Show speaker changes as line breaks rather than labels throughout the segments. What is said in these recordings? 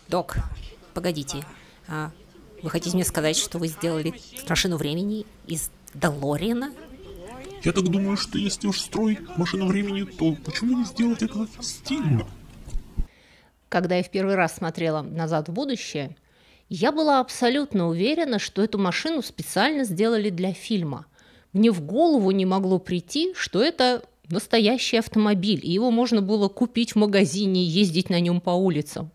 Док, погодите. Вы хотите мне сказать, что вы сделали машину времени из Делориана?
Я так думаю, что если уж строить машину времени, то почему не сделать это стильно?
Когда я в первый раз смотрела «Назад в будущее», я была абсолютно уверена, что эту машину специально сделали для фильма. Мне в голову не могло прийти, что это настоящий автомобиль, и его можно было купить в магазине и ездить на нем по улицам.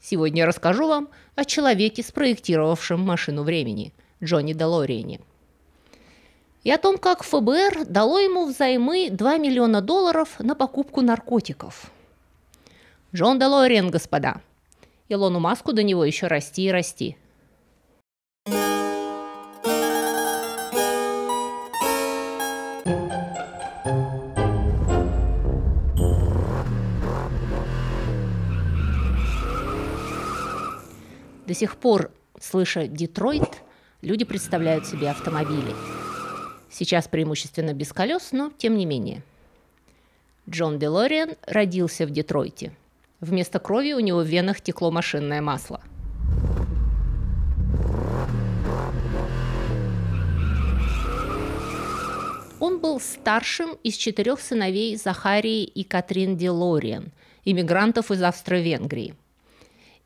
Сегодня я расскажу вам о человеке, спроектировавшем машину времени – Джонни Делориане. И о том, как ФБР дало ему взаймы $2 миллиона на покупку наркотиков. Джон Делориан, господа. Илону Маску до него еще расти и расти. До сих пор, слыша «Детройт», люди представляют себе автомобили. Сейчас преимущественно без колес, но тем не менее. Джон Делориан родился в Детройте. Вместо крови у него в венах текло машинное масло. Он был старшим из 4 сыновей Захарии и Катрин Делориан, иммигрантов из Австро-Венгрии.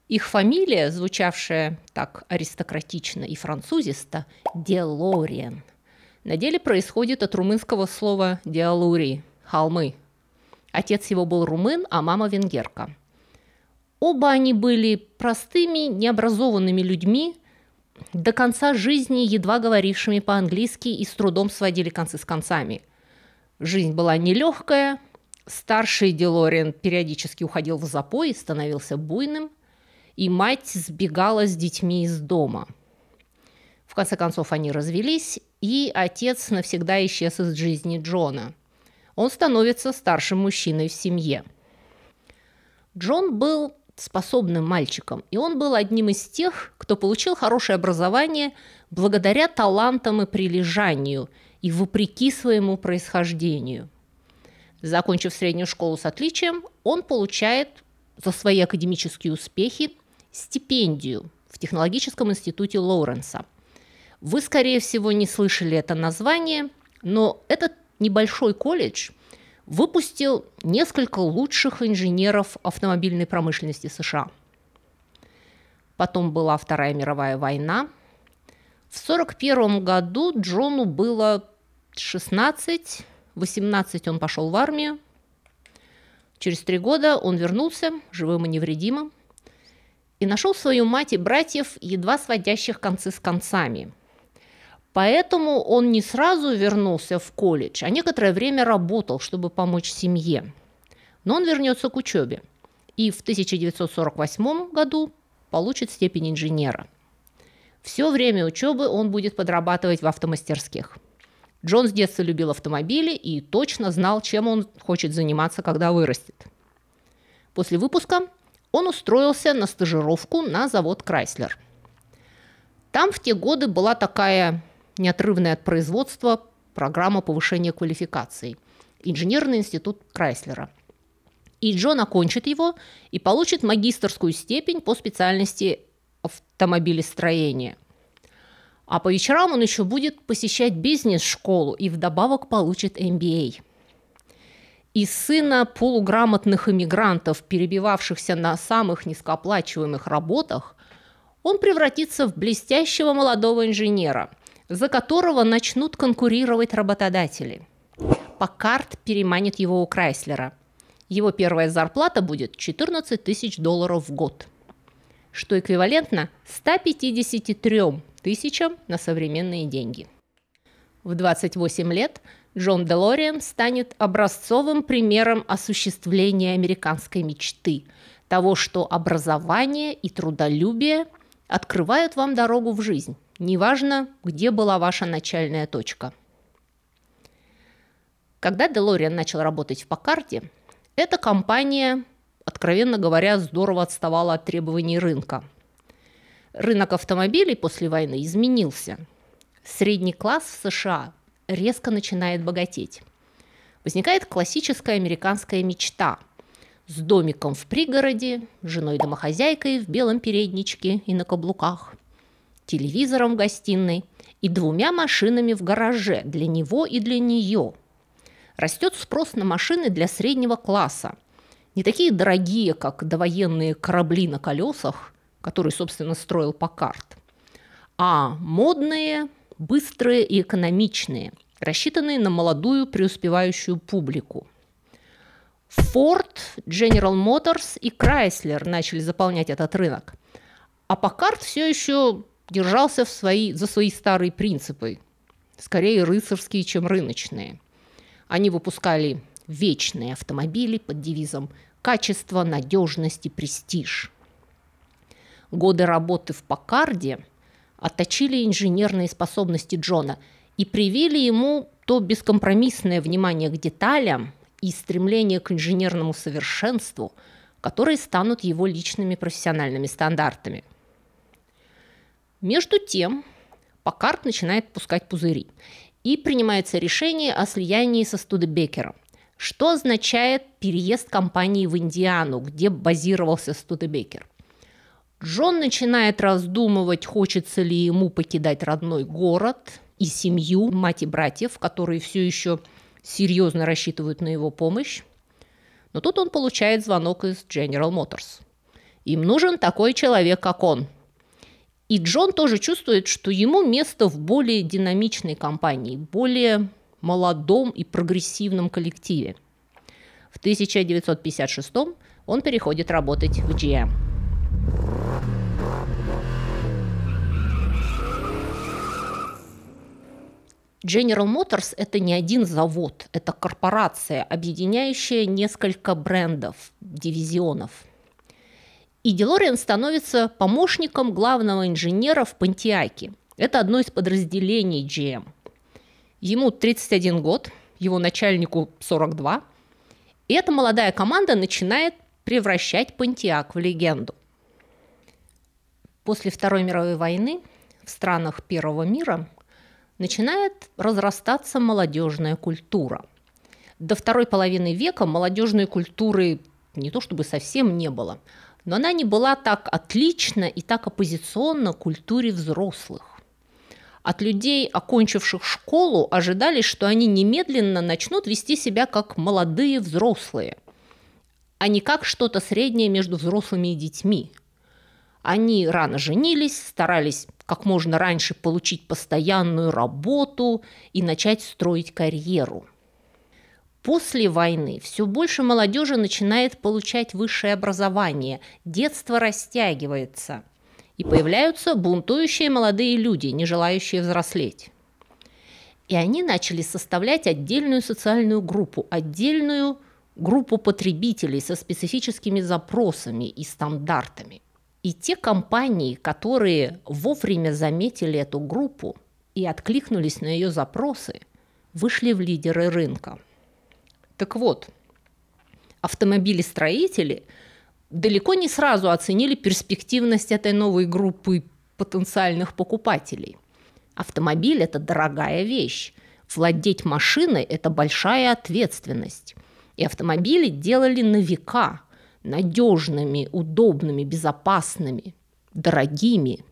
Их фамилия, звучавшая так аристократично и французисто, Делориан, на деле происходит от румынского слова «диалури» – «холмы». Отец его был румын, а мама – венгерка. Оба они были простыми, необразованными людьми, до конца жизни едва говорившими по-английски и с трудом сводили концы с концами. Жизнь была нелегкая, старший Делориан периодически уходил в запой и становился буйным, и мать сбегала с детьми из дома. В конце концов они развелись, и отец навсегда исчез из жизни Джона. Он становится старшим мужчиной в семье. Джон был способным мальчиком, и он был одним из тех, кто получил хорошее образование благодаря талантам и прилежанию, и вопреки своему происхождению. Закончив среднюю школу с отличием, он получает за свои академические успехи стипендию в технологическом институте Лоуренса. Вы, скорее всего, не слышали это название, но этот небольшой колледж выпустил несколько лучших инженеров автомобильной промышленности США. Потом была Вторая мировая война. В 1941 году Джону было 16, 18 он пошел в армию. Через 3 года он вернулся живым и невредимым и нашел свою мать и братьев, едва сводящих концы с концами. Поэтому он не сразу вернулся в колледж, а некоторое время работал, чтобы помочь семье. Но он вернется к учебе и в 1948 году получит степень инженера. Все время учебы он будет подрабатывать в автомастерских. Джон с детства любил автомобили и точно знал, чем он хочет заниматься, когда вырастет. После выпуска он устроился на стажировку на завод «Крайслер». Там в те годы была такая неотрывная от производства программа повышения квалификации – Инженерный институт Крайслера. И Джон окончит его и получит магистерскую степень по специальности автомобилестроения. А по вечерам он еще будет посещать бизнес-школу и вдобавок получит MBA. Из сына полуграмотных иммигрантов, перебивавшихся на самых низкооплачиваемых работах, он превратится в блестящего молодого инженера, за которого начнут конкурировать работодатели. Паккард переманит его у Крайслера. Его первая зарплата будет $14 тысяч в год, что эквивалентно 153 тысячам на современные деньги. В 28 лет Джон Делориан станет образцовым примером осуществления американской мечты, того, что образование и трудолюбие открывают вам дорогу в жизнь. Неважно, где была ваша начальная точка. Когда Делориан начал работать в Паккарде, эта компания, откровенно говоря, здорово отставала от требований рынка. Рынок автомобилей после войны изменился. Средний класс в США резко начинает богатеть. Возникает классическая американская мечта с домиком в пригороде, женой-домохозяйкой в белом передничке и на каблуках, телевизором в гостиной и 2 машинами в гараже для него и для нее. Растет спрос на машины для среднего класса. Не такие дорогие, как довоенные корабли на колесах, которые, собственно, строил Паккард, а модные, быстрые и экономичные, рассчитанные на молодую преуспевающую публику. Ford, General Motors и Chrysler начали заполнять этот рынок, а Паккард все еще держался за свои старые принципы, скорее рыцарские, чем рыночные. Они выпускали вечные автомобили под девизом «Качество, надежность и престиж». Годы работы в Паккарде отточили инженерные способности Джона и привили ему то бескомпромиссное внимание к деталям и стремление к инженерному совершенству, которые станут его личными профессиональными стандартами. Между тем, Паккард начинает пускать пузыри, и принимается решение о слиянии со Студебекером, что означает переезд компании в Индиану, где базировался Студебекер. Джон начинает раздумывать, хочется ли ему покидать родной город и семью, мать и братьев, которые все еще серьезно рассчитывают на его помощь. Но тут он получает звонок из General Motors. Им нужен такой человек, как он. И Джон тоже чувствует, что ему место в более динамичной компании, более молодом и прогрессивном коллективе. В 1956 он переходит работать в GM. General Motors – это не один завод, это корпорация, объединяющая несколько брендов, дивизионов. И Делориан становится помощником главного инженера в Понтиаке. Это одно из подразделений GM. Ему 31 год, его начальнику 42. И эта молодая команда начинает превращать Понтиак в легенду. После Второй мировой войны в странах Первого мира начинает разрастаться молодежная культура. До второй половины века молодежной культуры не то чтобы совсем не было, но она не была так отлична и так оппозиционна культуре взрослых. От людей, окончивших школу, ожидали, что они немедленно начнут вести себя как молодые взрослые, а не как что-то среднее между взрослыми и детьми. Они рано женились, старались как можно раньше получить постоянную работу и начать строить карьеру. После войны все больше молодежи начинает получать высшее образование, детство растягивается, и появляются бунтующие молодые люди, не желающие взрослеть. И они начали составлять отдельную социальную группу, отдельную группу потребителей со специфическими запросами и стандартами. И те компании, которые вовремя заметили эту группу и откликнулись на ее запросы, вышли в лидеры рынка. Так вот, автомобилестроители далеко не сразу оценили перспективность этой новой группы потенциальных покупателей. Автомобиль – это дорогая вещь. Владеть машиной – это большая ответственность. И автомобили делали на века – надежными, удобными, безопасными, дорогими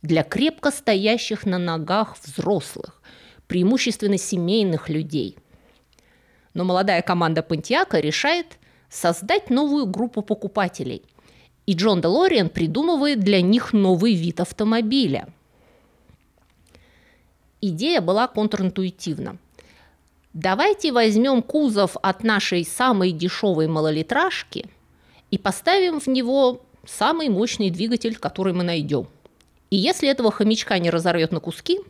для крепко стоящих на ногах взрослых, преимущественно семейных людей. Но молодая команда Понтиака решает создать новую группу покупателей, и Джон Делориан придумывает для них новый вид автомобиля. Идея была контринтуитивна. Давайте возьмем кузов от нашей самой дешевой малолитражки и поставим в него самый мощный двигатель, который мы найдем. И если этого хомячка не разорвет на куски,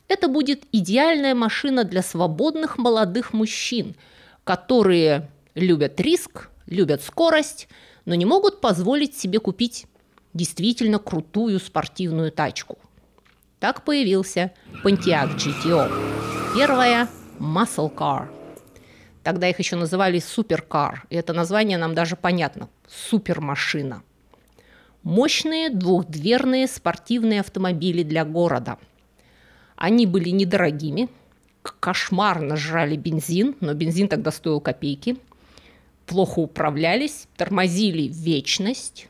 это будет идеальная машина для свободных молодых мужчин, которые любят риск, любят скорость, но не могут позволить себе купить действительно крутую спортивную тачку. Так появился Pontiac GTO. Первая muscle car. Тогда их еще называли суперкар, и это название нам даже понятно – супермашина. Мощные двухдверные спортивные автомобили для города. Они были недорогими, кошмарно жрали бензин, но бензин тогда стоил копейки. плохо управлялись, тормозили вечность,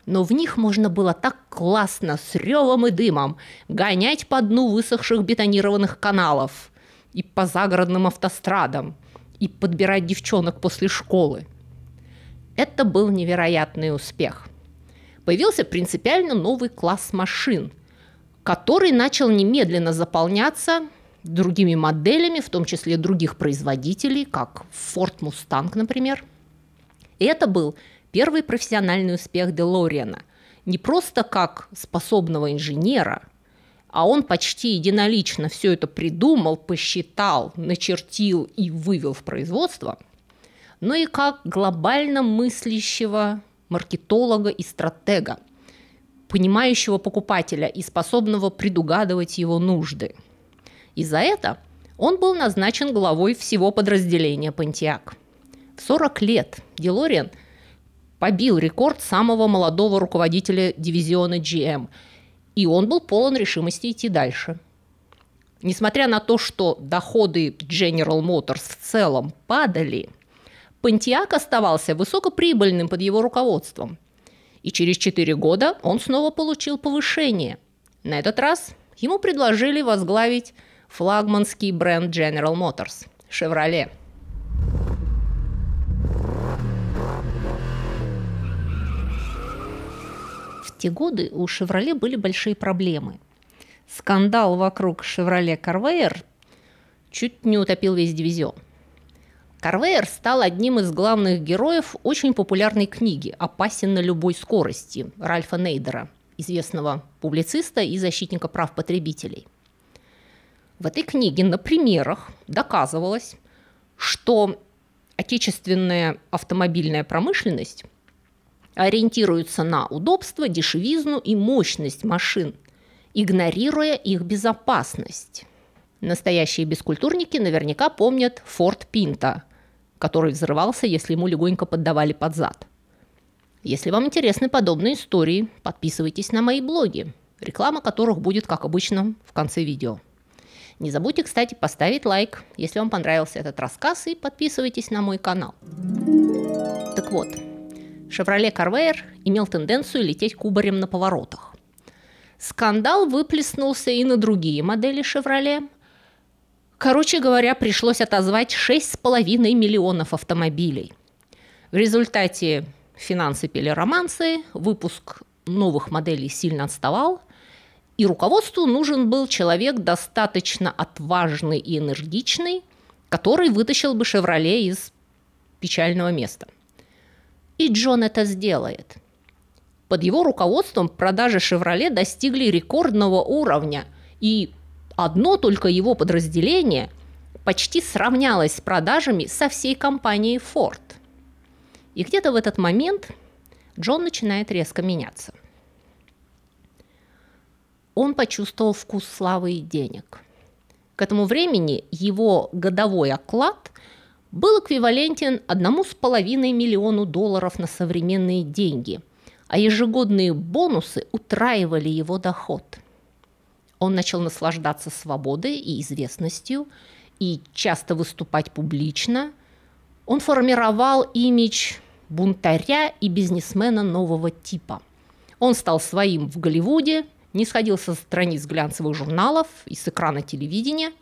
но в них можно было так классно с ревом и дымом гонять по дну высохших бетонированных каналов и по загородным автострадам, и подбирать девчонок после школы. Это был невероятный успех. Появился принципиально новый класс машин, который начал немедленно заполняться другими моделями, в том числе других производителей, как Ford Mustang, например. И это был первый профессиональный успех Делориана. Не просто как способного инженера, а он почти единолично все это придумал, посчитал, начертил и вывел в производство, но и как глобально мыслящего маркетолога и стратега, понимающего покупателя и способного предугадывать его нужды. И за это он был назначен главой всего подразделения Pontiac. В 40 лет Делориан побил рекорд самого молодого руководителя дивизиона GM, и он был полон решимости идти дальше. Несмотря на то, что доходы General Motors в целом падали, Pontiac оставался высокоприбыльным под его руководством. И через 4 года он снова получил повышение. На этот раз ему предложили возглавить флагманский бренд General Motors – Chevrolet. В те годы у Chevrolet были большие проблемы. Скандал вокруг Chevrolet Corvair чуть не утопил весь дивизион. Corvair стал одним из главных героев очень популярной книги «Опасен на любой скорости» Ральфа Нейдера, известного публициста и защитника прав потребителей. В этой книге на примерах доказывалось, что отечественная автомобильная промышленность ориентируется на удобство, дешевизну и мощность машин, игнорируя их безопасность. Настоящие бескультурники наверняка помнят Ford Pinto, который взрывался, если ему легонько поддавали под зад. Если вам интересны подобные истории, подписывайтесь на мои блоги, реклама которых будет, как обычно, в конце видео. Не забудьте, кстати, поставить лайк, если вам понравился этот рассказ, и подписывайтесь на мой канал. Так вот, Chevrolet Corvair имел тенденцию лететь кубарем на поворотах. Скандал выплеснулся и на другие модели Chevrolet. Короче говоря, пришлось отозвать 6,5 миллионов автомобилей. В результате финансы пели романсы, выпуск новых моделей сильно отставал, и руководству нужен был человек достаточно отважный и энергичный, который вытащил бы Chevrolet из печального места. И Джон это сделает. Под его руководством продажи Chevrolet достигли рекордного уровня, и одно только его подразделение почти сравнялось с продажами со всей компанией Ford. И где-то в этот момент Джон начинает резко меняться. Он почувствовал вкус славы и денег. К этому времени его годовой оклад был эквивалентен $1,5 миллиона на современные деньги, а ежегодные бонусы утраивали его доход. Он начал наслаждаться свободой и известностью и часто выступать публично. Он формировал имидж бунтаря и бизнесмена нового типа. Он стал своим в Голливуде, не сходил со страниц глянцевых журналов и с экрана телевидения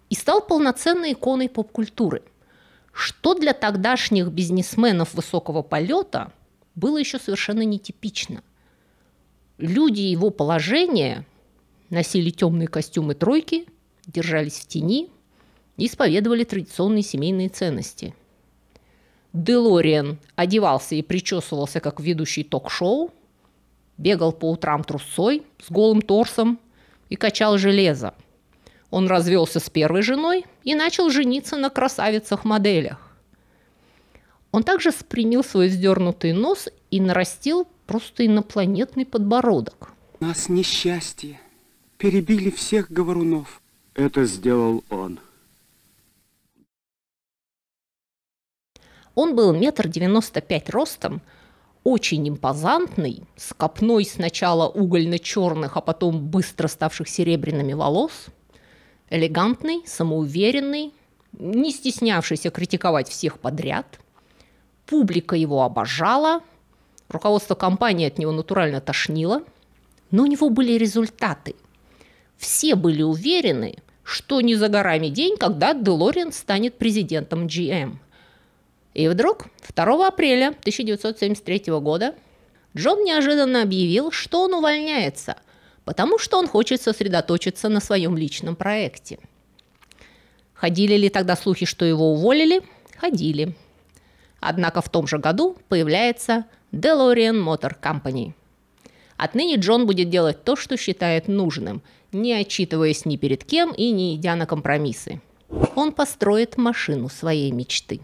и стал полноценной иконой поп-культуры, что для тогдашних бизнесменов высокого полета было еще совершенно нетипично. Люди его положения носили темные костюмы тройки, держались в тени и исповедовали традиционные семейные ценности. Делориан одевался и причесывался, как ведущий ток-шоу, бегал по утрам трусцой с голым торсом и качал железо. Он развелся с первой женой и начал жениться на красавицах-моделях. Он также спрямил свой вздернутый нос и нарастил просто инопланетный подбородок.
Нас несчастье. Перебили всех говорунов.
Это сделал он.
Он был 1,95 м ростом, очень импозантный, с копной сначала угольно-черных, а потом быстро ставших серебряными волос, элегантный, самоуверенный, не стеснявшийся критиковать всех подряд, Публика его обожала, руководство компании от него натурально тошнило, но у него были результаты. Все были уверены, что не за горами день, когда Делориан станет президентом GM. И вдруг 2 апреля 1973 года Джон неожиданно объявил, что он увольняется, потому что он хочет сосредоточиться на своем личном проекте. Ходили ли тогда слухи, что его уволили? Ходили. Однако в том же году появляется DeLorean Motor Company. Отныне Джон будет делать то, что считает нужным, не отчитываясь ни перед кем и не идя на компромиссы. Он построит машину своей мечты.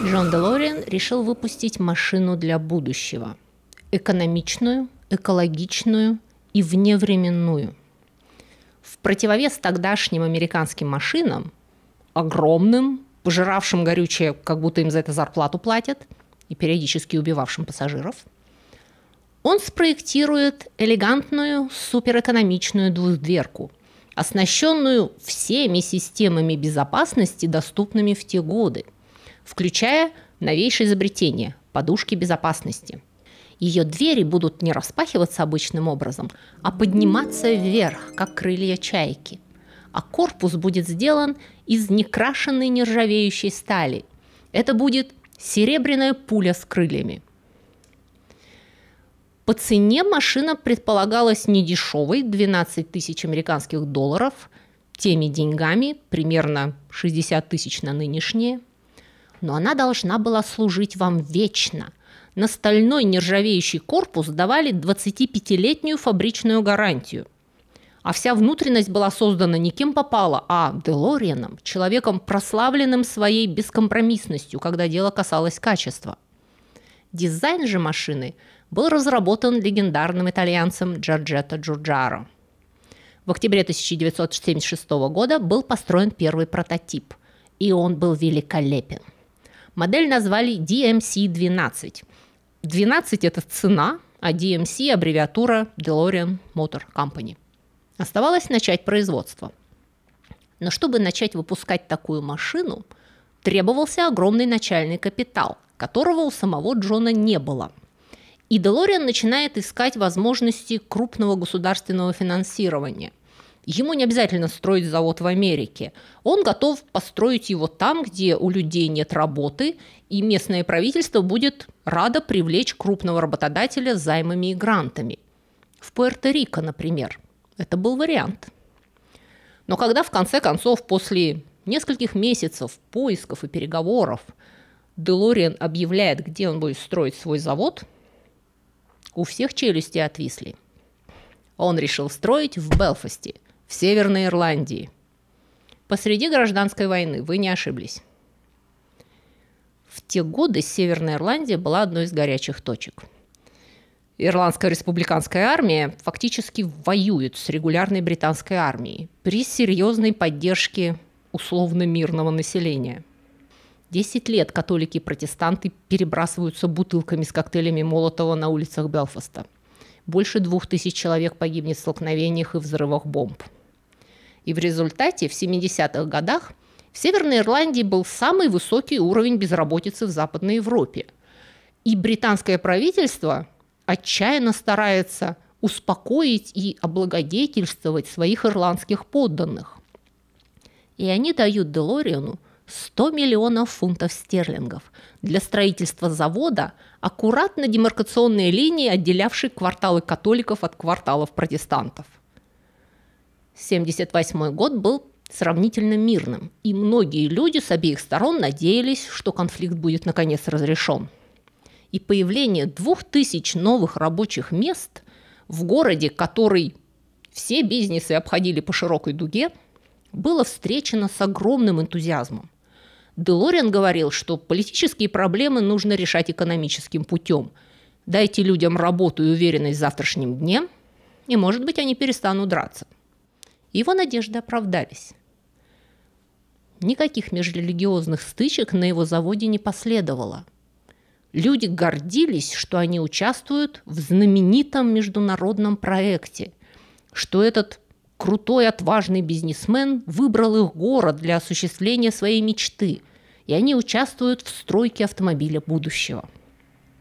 Джон Делориан решил выпустить машину для будущего. Экономичную, экологичную и вневременную. В противовес тогдашним американским машинам, огромным, пожиравшим горючее, как будто им за это зарплату платят, и периодически убивавшим пассажиров, он спроектирует элегантную, суперэкономичную двухдверку, оснащенную всеми системами безопасности, доступными в те годы, включая новейшее изобретение – подушки безопасности. Ее двери будут не распахиваться обычным образом, а подниматься вверх, как крылья чайки. А корпус будет сделан из некрашенной нержавеющей стали. Это будет серебряная пуля с крыльями. По цене машина предполагалась недешевой, 12 тысяч американских долларов, теми деньгами, примерно 60 тысяч на нынешние. Но она должна была служить вам вечно. На стальной нержавеющий корпус давали 25-летнюю фабричную гарантию. А вся внутренность была создана не кем попало, а Делорианом, человеком, прославленным своей бескомпромиссностью, когда дело касалось качества. Дизайн же машины был разработан легендарным итальянцем Джорджетто Джорджаро. В октябре 1976 года был построен первый прототип, и он был великолепен. Модель назвали DMC-12. 12 – это цена, а DMC – аббревиатура DeLorean Motor Company. Оставалось начать производство. Но чтобы начать выпускать такую машину, требовался огромный начальный капитал, которого у самого Джона не было. И DeLorean начинает искать возможности крупного государственного финансирования. Ему не обязательно строить завод в Америке. Он готов построить его там, где у людей нет работы, и местное правительство будет радо привлечь крупного работодателя с займами и грантами. В Пуэрто-Рико, например. Это был вариант. Но когда в конце концов, после нескольких месяцев поисков и переговоров, DeLorean объявляет, где он будет строить свой завод, у всех челюсти отвисли. Он решил строить в Белфасте, в Северной Ирландии. Посреди гражданской войны, вы не ошиблись. В те годы Северная Ирландия была одной из горячих точек. Ирландская республиканская армия фактически воюет с регулярной британской армией при серьезной поддержке условно-мирного населения. 10 лет католики и протестанты перебрасываются бутылками с коктейлями Молотова на улицах Белфаста. Больше 2000 человек погибнет в столкновениях и взрывах бомб. И в результате в 70-х годах в Северной Ирландии был самый высокий уровень безработицы в Западной Европе. И британское правительство отчаянно старается успокоить и облагодетельствовать своих ирландских подданных. И они дают Делориану 100 миллионов фунтов стерлингов для строительства завода, аккуратно демаркационной линии, отделявшей кварталы католиков от кварталов протестантов. 1978 год был сравнительно мирным, и многие люди с обеих сторон надеялись, что конфликт будет наконец разрешен. И появление 2000 новых рабочих мест в городе, который все бизнесы обходили по широкой дуге, было встречено с огромным энтузиазмом. Делориан говорил, что политические проблемы нужно решать экономическим путем. Дайте людям работу и уверенность в завтрашнем дне, и, может быть, они перестанут драться. Его надежды оправдались. Никаких межрелигиозных стычек на его заводе не последовало. Люди гордились, что они участвуют в знаменитом международном проекте, что этот крутой, отважный бизнесмен выбрал их город для осуществления своей мечты, и они участвуют в стройке автомобиля будущего.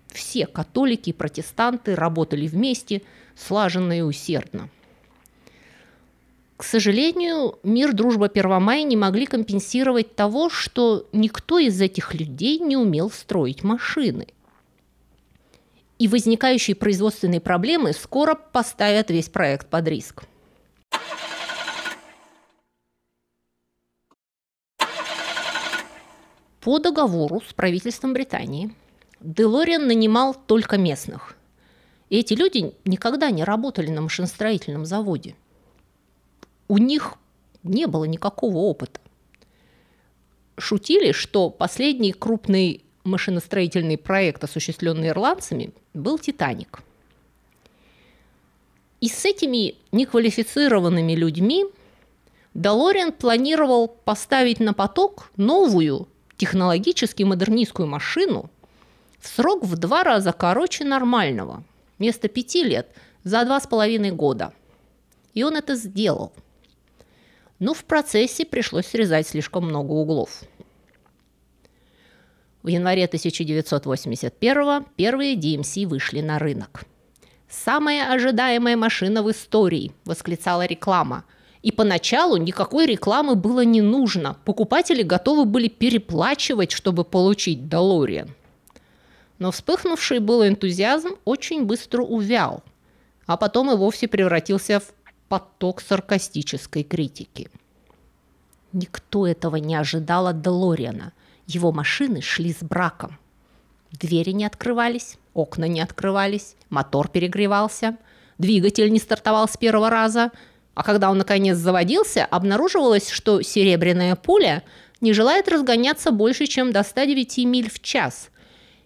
Все католики и протестанты работали вместе, слаженно и усердно. К сожалению, мир, дружба, Первомай не могли компенсировать того, что никто из этих людей не умел строить машины. И возникающие производственные проблемы скоро поставят весь проект под риск. По договору с правительством Британии Делориан нанимал только местных. И эти люди никогда не работали на машиностроительном заводе. У них не было никакого опыта. Шутили, что последний крупный машиностроительный проект, осуществленный ирландцами, был «Титаник». И с этими неквалифицированными людьми Делориан планировал поставить на поток новую технологически модернистскую машину в срок в 2 раза короче нормального, вместо 5 лет, за 2,5 года. И он это сделал. Но в процессе пришлось срезать слишком много углов. В январе 1981-го первые DMC вышли на рынок. «Самая ожидаемая машина в истории», – восклицала реклама. И поначалу никакой рекламы было не нужно. Покупатели готовы были переплачивать, чтобы получить Делориан. Но вспыхнувший был энтузиазм очень быстро увял, а потом и вовсе превратился в поток саркастической критики. Никто этого не ожидал от Делориана. Его машины шли с браком. Двери не открывались, окна не открывались, мотор перегревался, двигатель не стартовал с первого раза, а когда он наконец заводился, обнаруживалось, что серебряная пуля не желает разгоняться больше, чем до 109 миль в час.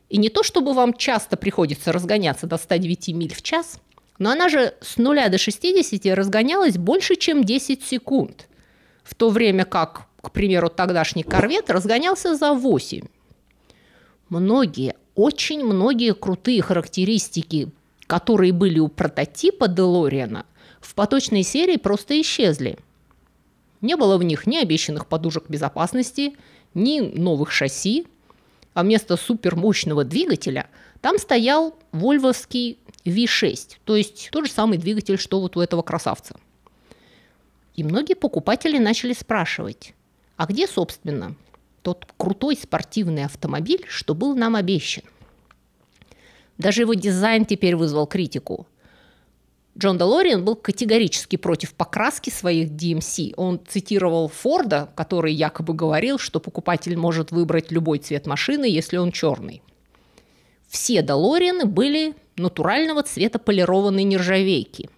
И не то, чтобы вам часто приходится разгоняться до 109 миль в час, но она же с 0 до 60 разгонялась больше, чем 10 секунд, в то время как, к примеру, тогдашний корвет разгонялся за 8. Многие, очень многие крутые характеристики, которые были у прототипа Делориана, в поточной серии просто исчезли. Не было в них ни обещанных подушек безопасности, ни новых шасси, а вместо супермощного двигателя там стоял вольвовский V6, то есть тот же самый двигатель, что вот у этого красавца. И многие покупатели начали спрашивать, а где, собственно, тот крутой спортивный автомобиль, что был нам обещан? Даже его дизайн теперь вызвал критику. Джон Делориан был категорически против покраски своих DMC. Он цитировал Форда, который якобы говорил, что покупатель может выбрать любой цвет машины, если он черный. Все Делорианы были натурального цвета полированной нержавейки.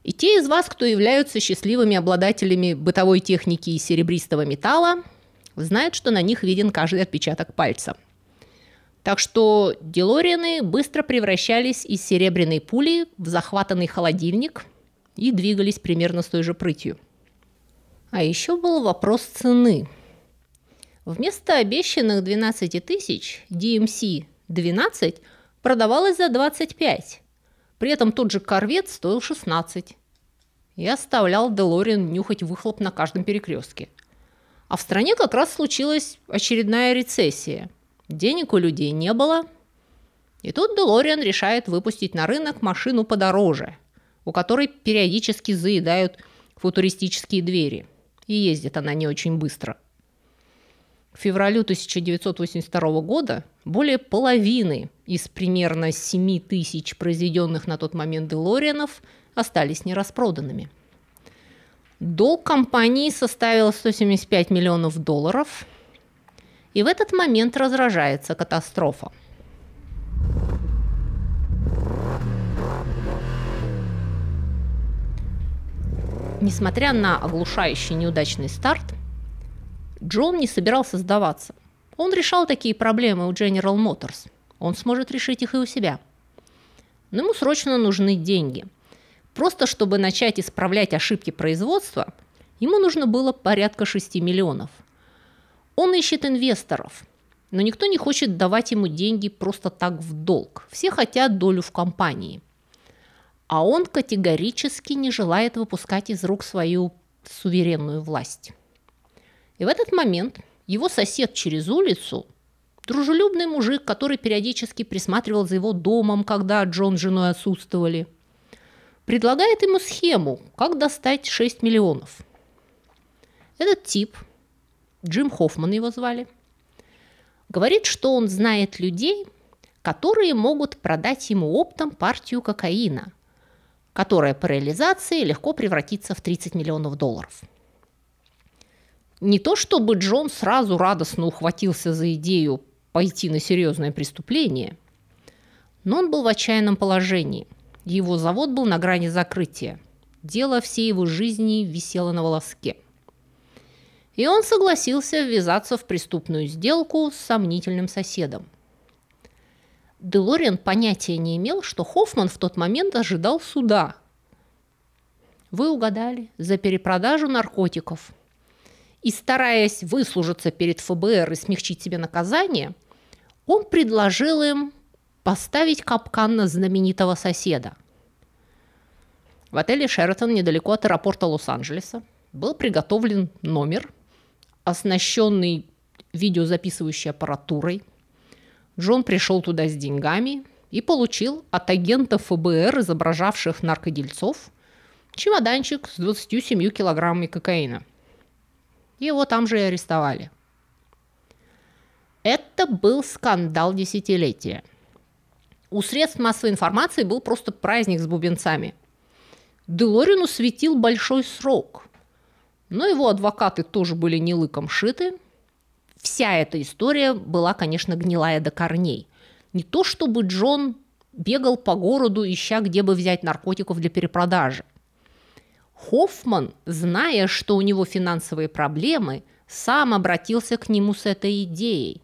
И те из вас, кто являются счастливыми обладателями бытовой техники и серебристого металла, знают, что на них виден каждый отпечаток пальца. Так что Делорианы быстро превращались из серебряной пули в захватанный холодильник и двигались примерно с той же прытью. А еще был вопрос цены. Вместо обещанных 12 тысяч DMC-12 продавалось за 25. При этом тот же корвет стоил 16. И оставлял Делориан нюхать выхлоп на каждом перекрестке. А в стране как раз случилась очередная рецессия. Денег у людей не было. И тут Делориан решает выпустить на рынок машину подороже, у которой периодически заедают футуристические двери. И ездит она не очень быстро. К февралю 1982 года более половины из примерно 7 тысяч произведенных на тот момент Делорианов остались нераспроданными. Долг компании составил $175 миллионов. И в этот момент разражается катастрофа. Несмотря на оглушающий неудачный старт, Джон не собирался сдаваться. Он решал такие проблемы у General Motors. Он сможет решить их и у себя. Но ему срочно нужны деньги. Просто чтобы начать исправлять ошибки производства, ему нужно было порядка 6 миллионов. Он ищет инвесторов, но никто не хочет давать ему деньги просто так в долг. Все хотят долю в компании. а он категорически не желает выпускать из рук свою суверенную власть. И в этот момент его сосед через улицу, дружелюбный мужик, который периодически присматривал за его домом, когда Джон с женой отсутствовали, предлагает ему схему, как достать 6 миллионов. Этот тип, Джим Хоффман его звали, говорит, что он знает людей, которые могут продать ему оптом партию кокаина, которая по реализации легко превратится в 30 миллионов долларов. Не то чтобы Джон сразу радостно ухватился за идею пойти на серьезное преступление, но он был в отчаянном положении. Его завод был на грани закрытия. Дело всей его жизни висело на волоске. И он согласился ввязаться в преступную сделку с сомнительным соседом. Делориан понятия не имел, что Хоффман в тот момент ожидал суда. Вы угадали, за перепродажу наркотиков. И стараясь выслужиться перед ФБР и смягчить себе наказание, он предложил им поставить капкан на знаменитого соседа. В отеле «Шератон» недалеко от аэропорта Лос-Анджелеса был приготовлен номер, оснащенный видеозаписывающей аппаратурой. Джон пришел туда с деньгами и получил от агентов ФБР, изображавших наркодельцов, чемоданчик с 27 килограммами кокаина. Его там же и арестовали. Это был скандал десятилетия. У средств массовой информации был просто праздник с бубенцами. Делориану светил большой срок, но его адвокаты тоже были не лыком шиты. Вся эта история была, конечно, гнилая до корней. Не то чтобы Джон бегал по городу, ища, где бы взять наркотиков для перепродажи. Хоффман, зная, что у него финансовые проблемы, сам обратился к нему с этой идеей.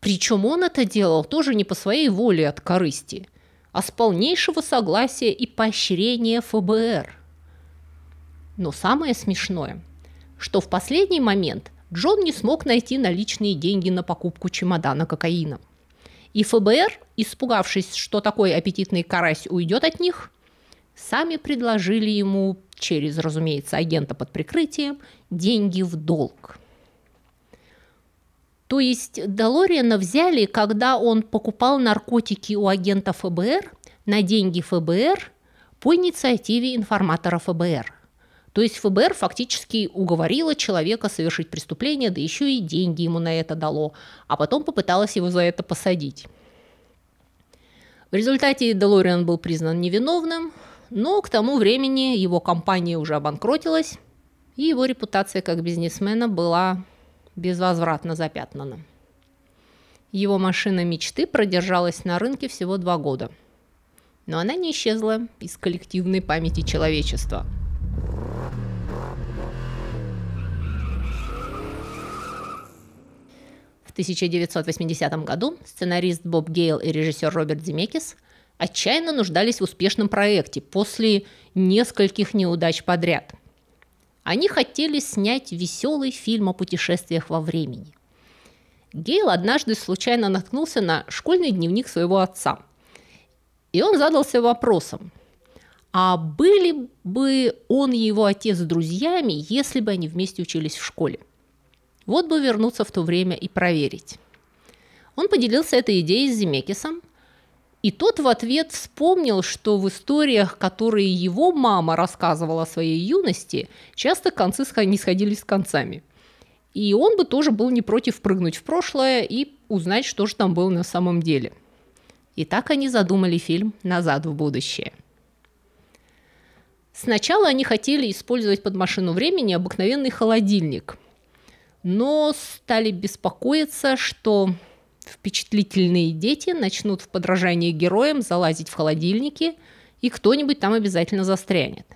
Причем он это делал тоже не по своей воле от корысти, а с полнейшего согласия и поощрения ФБР. Но самое смешное, что в последний момент Джон не смог найти наличные деньги на покупку чемодана кокаина. И ФБР, испугавшись, что такой аппетитный карась уйдет от них, сами предложили ему, через, разумеется, агента под прикрытием, деньги в долг. То есть Делориана взяли, когда он покупал наркотики у агента ФБР на деньги ФБР по инициативе информатора ФБР. То есть ФБР фактически уговорило человека совершить преступление, да еще и деньги ему на это дало, а потом попыталось его за это посадить. В результате Делориан был признан невиновным, но к тому времени его компания уже обанкротилась, и его репутация как бизнесмена была безвозвратно запятнана. Его машина мечты продержалась на рынке всего 2 года, но она не исчезла из коллективной памяти человечества. В 1980 году сценарист Боб Гейл и режиссер Роберт Земекис отчаянно нуждались в успешном проекте после нескольких неудач подряд. Они хотели снять веселый фильм о путешествиях во времени. Гейл однажды случайно наткнулся на школьный дневник своего отца. И он задался вопросом, а были бы он и его отец друзьями, если бы они вместе учились в школе? Вот бы вернуться в то время и проверить. Он поделился этой идеей с Земекисом, и тот в ответ вспомнил, что в историях, которые его мама рассказывала о своей юности, часто концы не сходились с концами. И он бы тоже был не против прыгнуть в прошлое и узнать, что же там было на самом деле. И так они задумали фильм «Назад в будущее». Сначала они хотели использовать под машину времени обыкновенный холодильник, но стали беспокоиться, что впечатлительные дети начнут в подражании героям залазить в холодильники, и кто-нибудь там обязательно застрянет.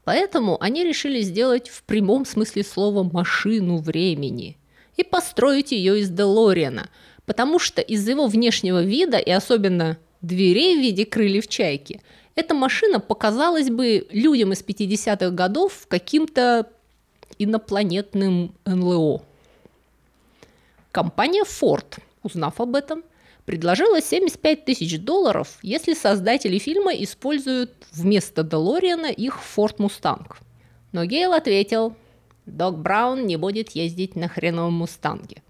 Поэтому они решили сделать в прямом смысле слова машину времени и построить ее из Делориана, потому что из-за его внешнего вида и особенно дверей в виде крыльев чайки эта машина показалась бы людям из 50-х годов каким-то инопланетным НЛО. Компания Ford, узнав об этом, предложила $75 тысяч, если создатели фильма используют вместо Делориана их Ford Mustang. Но Гейл ответил: Док Браун не будет ездить на хреновом Мустанге.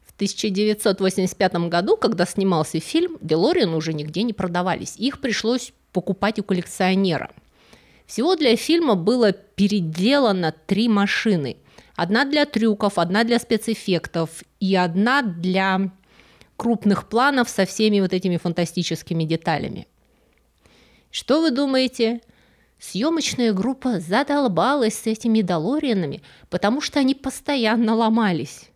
В 1985 году, когда снимался фильм, Делорианы уже нигде не продавались. Их пришлось покупать у коллекционера. Всего для фильма было переделано 3 машины. Одна для трюков, одна для спецэффектов и одна для крупных планов со всеми вот этими фантастическими деталями. Что вы думаете? Съемочная группа задолбалась с этими Делорианами, потому что они постоянно ломались.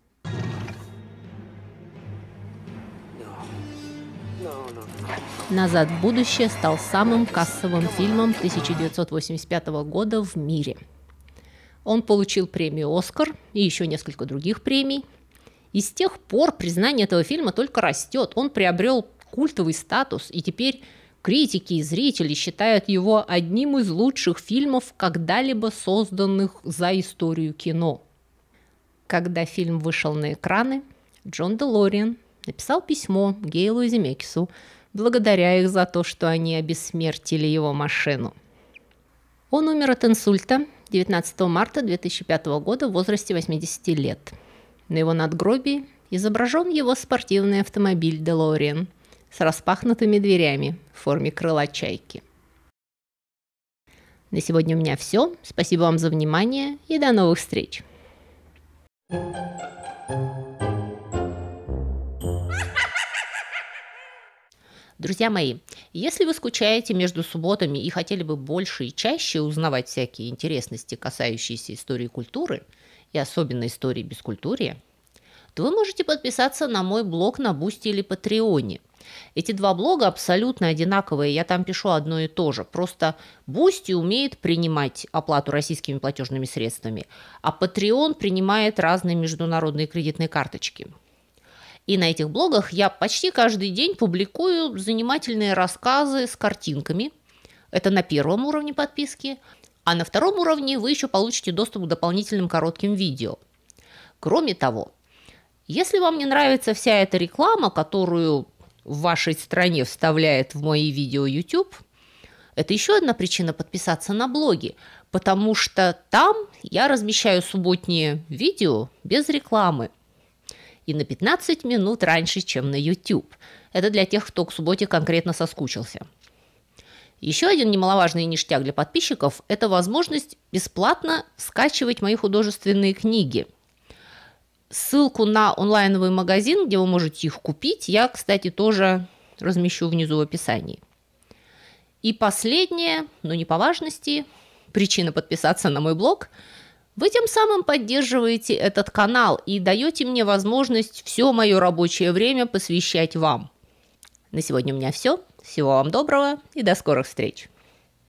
«Назад в будущее» стал самым кассовым фильмом 1985 года в мире. Он получил премию «Оскар» и еще несколько других премий. И с тех пор признание этого фильма только растет. Он приобрел культовый статус, и теперь критики и зрители считают его одним из лучших фильмов, когда-либо созданных за историю кино. Когда фильм вышел на экраны, Джон Делориан написал письмо Гейлу и Земекису, благодаря их за то, что они обессмертили его машину. Он умер от инсульта 19 марта 2005 года в возрасте 80 лет. На его надгробии изображен его спортивный автомобиль Делориан с распахнутыми дверями в форме крыла чайки. На сегодня у меня все. Спасибо вам за внимание и до новых встреч! Друзья мои, если вы скучаете между субботами и хотели бы больше и чаще узнавать всякие интересности, касающиеся истории культуры, и особенно истории бескультурья, то вы можете подписаться на мой блог на Бусти или Патреоне. Эти 2 блога абсолютно одинаковые, я там пишу одно и то же. Просто Бусти умеет принимать оплату российскими платежными средствами, а Patreon принимает разные международные кредитные карточки. И на этих блогах я почти каждый день публикую занимательные рассказы с картинками. Это на 1-м уровне подписки. А на 2-м уровне вы еще получите доступ к дополнительным коротким видео. Кроме того, если вам не нравится вся эта реклама, которую в вашей стране вставляет в мои видео YouTube, это еще одна причина подписаться на блоги, потому что там я размещаю субботние видео без рекламы. И на 15 минут раньше, чем на YouTube. Это для тех, кто к субботе конкретно соскучился. Еще один немаловажный ништяк для подписчиков – это возможность бесплатно скачивать мои художественные книги. Ссылку на онлайновый магазин, где вы можете их купить, я, кстати, тоже размещу внизу в описании. И последнее, но не по важности, причина подписаться на мой блог – вы тем самым поддерживаете этот канал и даете мне возможность все мое рабочее время посвящать вам. На сегодня у меня все. Всего вам доброго и до скорых встреч!